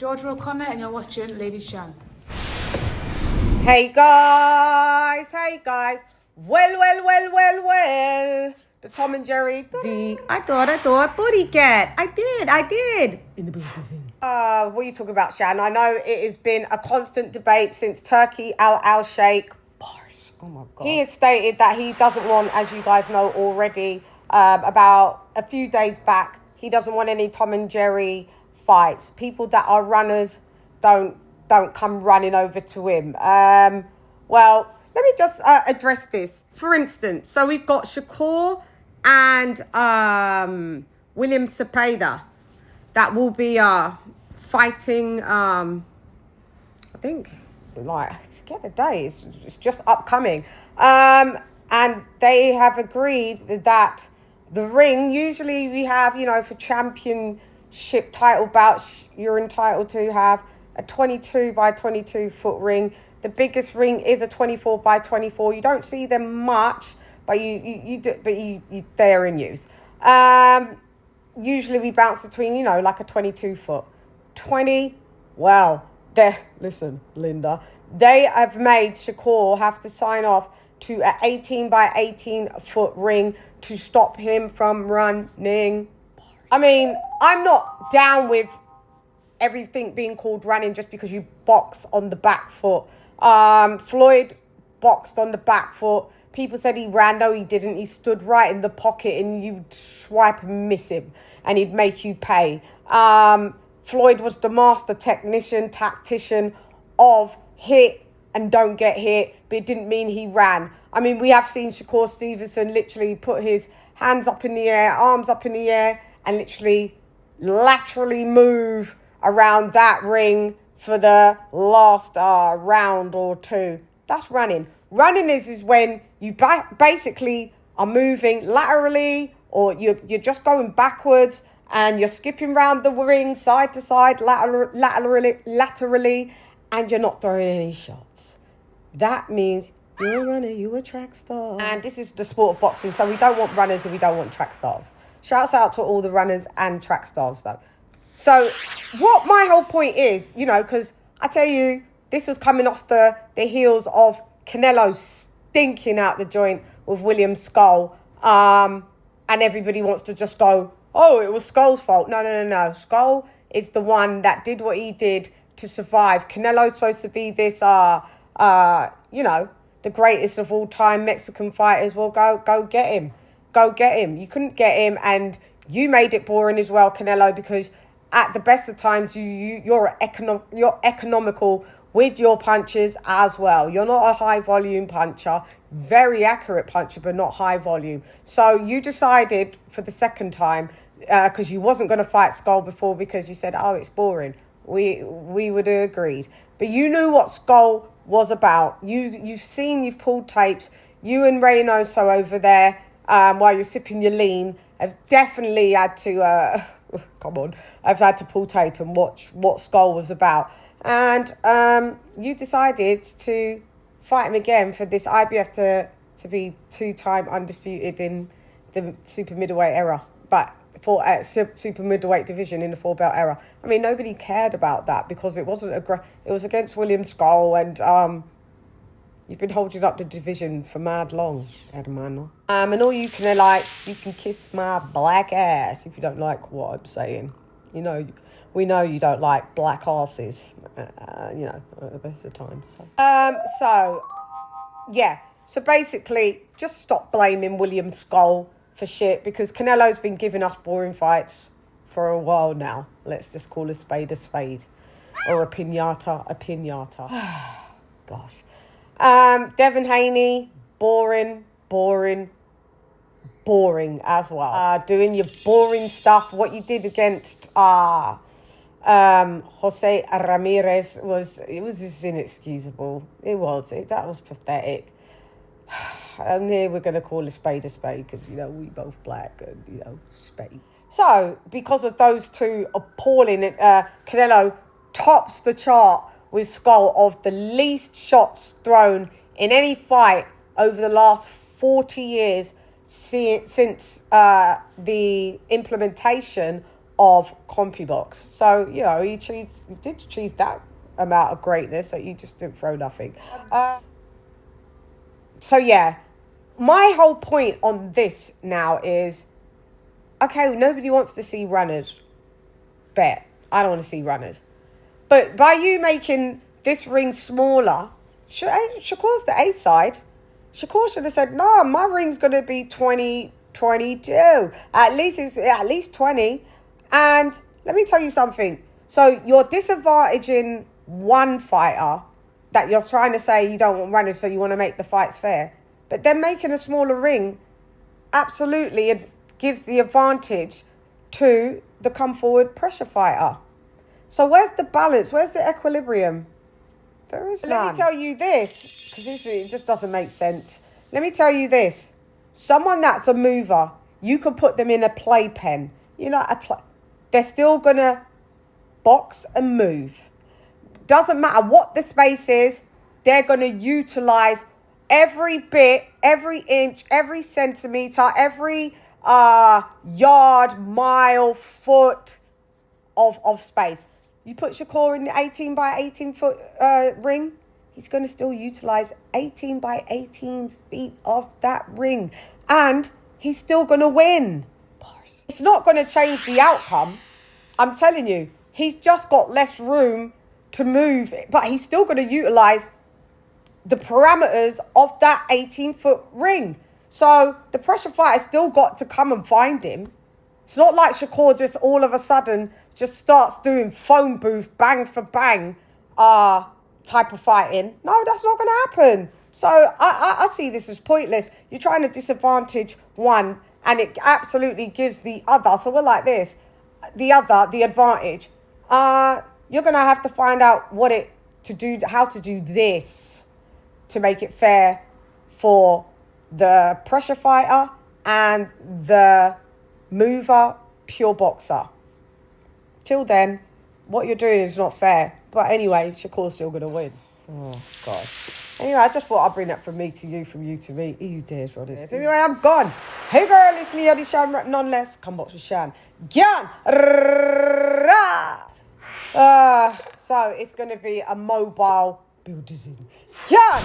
Georgia O'Connor and you're watching Lady Chan. Hey guys. Well. The Tom and Jerry. I thought booty cat. I did. In the building. What are you talking about, Shan? I know it has been a constant debate since Turkey Al Sheikh. Oh my God. He had stated that he doesn't want, as you guys know already, about a few days back, he doesn't want any Tom and Jerry fights. People that are runners don't come running over to him. Well, let me just address this. For instance, so we've got Shakur and William Cepeda that will be fighting, I think, like, I forget the day, it's just upcoming. And they have agreed that the ring, usually we have, for championship title bouts, you're entitled to have a 22 by 22 foot ring. The biggest ring is a 24 by 24. You don't see them much, but they're in use. Usually we bounce between, like a 22 foot. 20, well, listen, Linda, they have made Shakur have to sign off to an 18 by 18 foot ring to stop him from running. I mean, I'm not down with everything being called running just because you box on the back foot. Floyd boxed on the back foot. People said he ran. No, he didn't. He stood right in the pocket and you'd swipe and miss him and he'd make you pay. Floyd was the master tactician of hit and don't get hit, but it didn't mean he ran. I mean, we have seen Shakur Stevenson literally put his hands up in the air, arms up in the air, and literally laterally move around that ring for the last round or two. That's running. Running is when you basically are moving laterally, or you're just going backwards and you're skipping around the ring side to side, laterally, and you're not throwing any shots. That means you're a runner, you're a track star. And this is the sport of boxing, so we don't want runners and we don't want track stars. Shouts out to all the runners and track stars, though. So what my whole point is, because I tell you, this was coming off the heels of Canelo stinking out the joint with William Skull. And everybody wants to just go, oh, it was Skull's fault. No. Skull is the one that did what he did to survive. Canelo's supposed to be this, the greatest of all time Mexican fighters. Well, go get him. Go get him. You couldn't get him, and you made it boring as well, Canelo, because at the best of times, you're economical with your punches as well. You're not a high volume puncher, very accurate puncher, but not high volume. So you decided for the second time, because you wasn't going to fight Skull before because you said, oh, it's boring. We would have agreed. But you knew what Skull was about. You've pulled tapes. You and Reynoso over there, while you're sipping your lean, have definitely had to, I've had to pull tape and watch what Skull was about. And you decided to fight him again for this IBF to be 2-time undisputed in the super middleweight era. But for super middleweight division in the 4-belt era. I mean, nobody cared about that because it wasn't it was against William Skull, and you've been holding up the division for mad long, hermano. And all you Canelites, you can kiss my black ass if you don't like what I'm saying. We know you don't like black asses, at the best of times. So basically, just stop blaming William Skull for shit, because Canelo's been giving us boring fights for a while now. Let's just call a spade, or a pinata. Gosh. Devin Haney, boring as well. Doing your boring stuff. What you did against Jose Ramirez was just inexcusable. That was pathetic. And here we're going to call a spade because, we both black and, spades. So, because of those two appalling, Canelo tops the chart with Skull of the least shots thrown in any fight over the last 40 years since the implementation of CompuBox. So, you know, he did achieve that amount of greatness, so you just didn't throw nothing. So, yeah, my whole point on this now is, okay, nobody wants to see runners. Bet. I don't want to see runners. But by you making this ring smaller, Shakur's the A side. Shakur should have said, no, my ring's going to be 22. At least 20. And let me tell you something. So you're disadvantaging one fighter that you're trying to say you don't want runners, so you want to make the fights fair. But then making a smaller ring absolutely gives the advantage to the come forward pressure fighter. So where's the balance? Where's the equilibrium? There is none. Let me tell you this, because it just doesn't make sense. Let me tell you this. Someone that's a mover, you could put them in a playpen. You know, they're still going to box and move. Doesn't matter what the space is, they're going to utilize every bit, every inch, every centimeter, every yard, mile, foot of space. You put Shakur in the 18 by 18 foot ring, he's going to still utilize 18 by 18 feet of that ring. And he's still going to win. It's not going to change the outcome. I'm telling you, he's just got less room to move, but he's still going to utilize the parameters of that 18-foot ring. So the pressure fighter still got to come and find him. It's not like Shakur just all of a sudden just starts doing phone booth, bang for bang type of fighting. No, that's not going to happen. So I see this as pointless. You're trying to disadvantage one, and it absolutely gives the other. So we're like this, the advantage. You're going to have to find out how to do this to make it fair for the pressure fighter and the mover pure boxer. Till then, what you're doing is not fair. But anyway, Shakur's still going to win. Oh, God. Anyway, I just thought I'd bring that from me to you, from you to me. You dares, Rodis. Anyway, I'm gone. Hey, girl, it's Leonie Shan, none less. Come box with Shan. Gyan. So it's going to be a mobile builders in. Gyan.